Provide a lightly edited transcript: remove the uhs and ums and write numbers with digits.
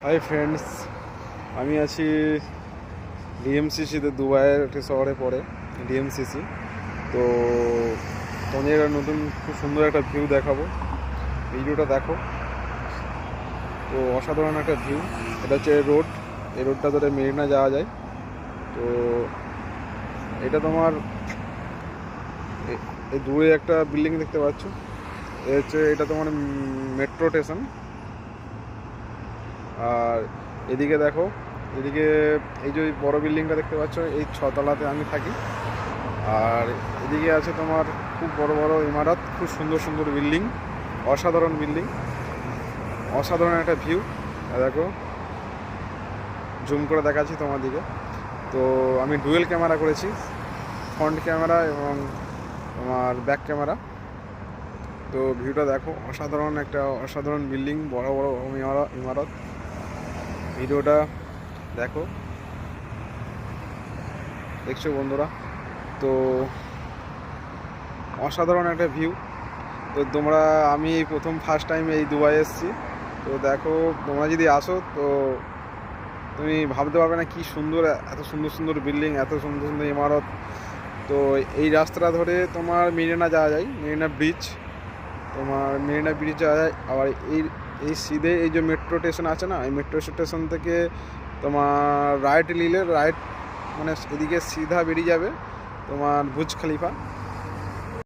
Hi friends, আমি আছি ডিএমসিসিতে, দুবাইয়ের একটি শহরে পড়ে ডিএমসিসি। তো তোমাদের একটা নতুন খুব সুন্দর একটা ভিউ দেখাবো, ভিডিওটা দেখো। তো অসাধারণ একটা ভিউ, এটা হচ্ছে রোড, এই রোডটা ধরে মেরিনা যাওয়া যায়। তো এটা তোমার এই দূরে একটা বিল্ডিং দেখতে পাচ্ছ, এটা তোমার মেট্রো স্টেশন। আর এদিকে দেখো, এদিকে এই যে বড় বিল্ডিংটা দেখতে পাচ্ছ, এই 6 তলাতে আমি থাকি। আর এদিকে আছে তোমার খুব বড় বড় ইমারত, খুব সুন্দর সুন্দর বিল্ডিং, অসাধারণ বিল্ডিং, অসাধারণ একটা ভিউ। দেখো, জুম করে দেখাচ্ছি তোমার দিকে। তো আমি ডুয়েল ক্যামেরা করেছি, ফ্রন্ট ক্যামেরা এবং তোমার ব্যাক ক্যামেরা। তো ভিউটা দেখো, অসাধারণ বিল্ডিং, বড় বড় ইমারত। ভিডিওটা দেখো, দেখছো বন্ধুরা। তো অসাধারণ একটা ভিউ। তো আমি ফার্স্ট টাইম এই দুবাই এসেছি। তো দেখো, তোমরা যদি আসো তো তুমি ভাবতে পারবে না কি সুন্দর, এত সুন্দর সুন্দর বিল্ডিং, এত সুন্দর সুন্দর ইমারত। তো এই রাস্তাটা ধরে তোমার মেরিনা যাওয়া যায়, মেরিনা ব্রিজ যাওয়া যায়। আবার এই সিধে এই যে মেট্রো স্টেশন আছে না, এই মেট্রো স্টেশন থেকে তোমার রাইট নিলে, রাইট মানে এদিকে সিধা বেরিয়ে যাবে তোমার বুর্জ খলিফা।